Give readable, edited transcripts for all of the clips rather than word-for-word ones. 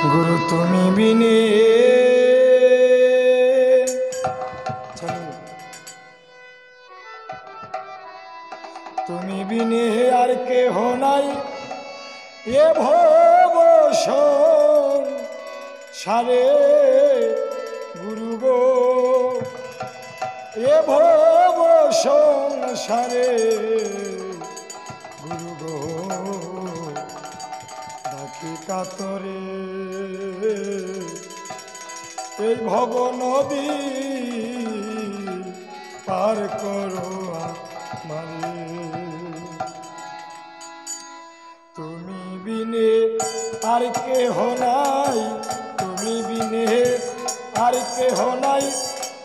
गुरु तुमी बिने तुमी बिने आर के हो नाई ये भव संसारे गुरु गो ये भव संसारे गुरु गो डाकी कातरे এই ভব নদী পার করো আমারে তুমি বিনে আর কেহ নাই তুমি বিনে আর কেহ নাই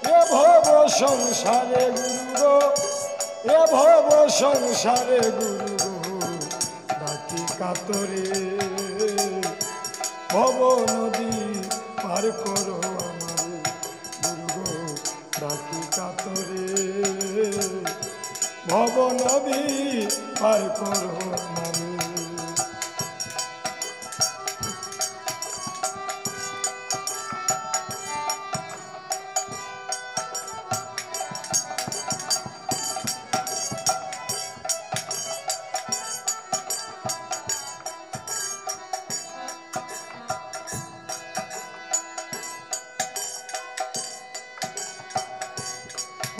এ ভব সংসারে গুরু গো এ ভব সংসারে গুরু গো ডাকি কাতরে ভব নদী পার করো আমারে গুরু গো ডাকি কাতরে ভব নদী পার করো আমারে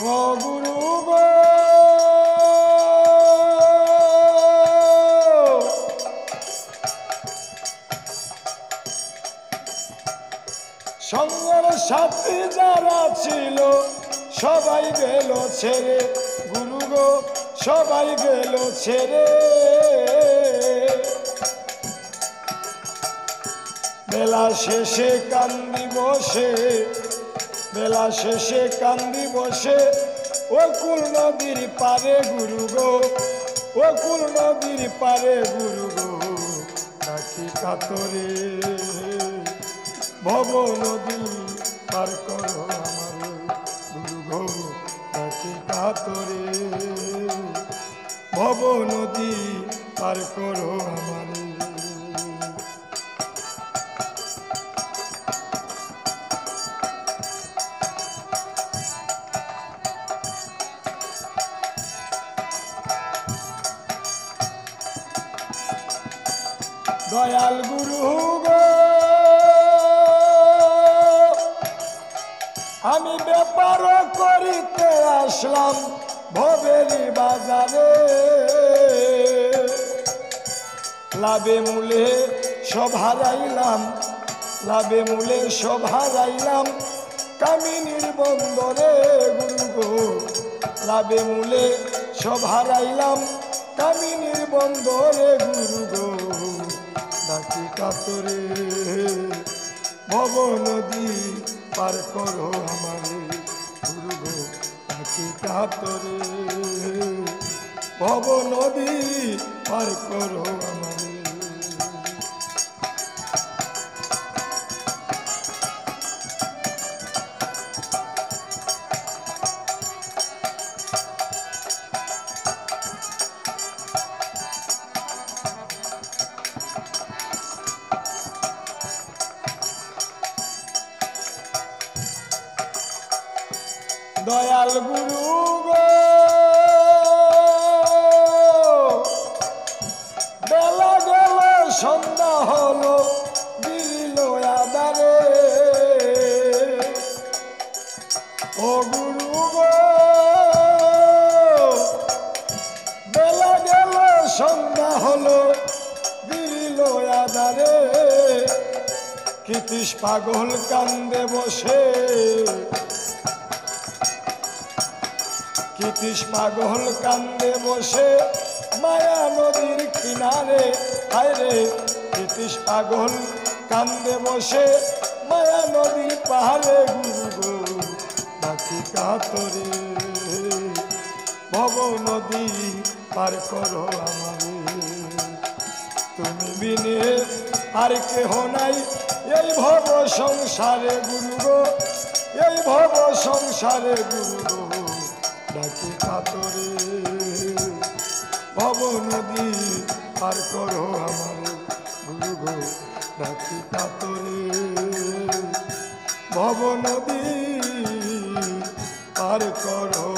ও গুরু গো সঙ্গের সাথী যারা ছিল সবাই গেল ছেড়ে গুরু গো সবাই গেল ছেড়ে বেলা শেষে কান্দি বসে বেলা শেষে কান্দি বসে ও কুল নদীর পারে গুরু গো ও কুল নদীর পারে গুরু গো ডাকি কাতরে ভব নদী পার করো আমারে গুরু গো ডাকি কাতরে ভব নদী পার করো আমারে দয়াল গুরু গো আমি ব্যাপার করিতে আসলাম ভবেরি বাজারে লাভে মূলে সব হারাইলাম লাভে মূলে সব হারাইলাম কামিনীর বন্দরে গুরু গো লাভে মূলে সব হারাইলাম কামিনীর বন্দরে গুরু গো ডাকি কাতরে ভব নদী পার করো আমারে গুরু গো ডাকি কাতরে ভব নদী পার করো আমারে দয়াল গুরু গো বেলা গেল সন্ধ্যা হলো দিল আদারে ও গুরু গো বেলা গেল সন্ধ্যা হলো দিল আদারে কৃতিশ পাগল কান্দে বসে কৃতিশ পাগল কান্দে বসে মায়া নদীর কিনারে হায়রে কৃতিশ পাগল কান্দে বসে মায়া নদীর পাহাড়ে গুরু গো ডাকি কাতরে ভব নদী পার করো আমারে তুমি বিনে আর কেহ নাই এই ভব সংসারে গুরু গো এই ভব সংসারে গুরু গো ডাকি কাতরে ভব নদী পার করো আমারে গুরু গো রাখি কাতরে ভব নদী পার করো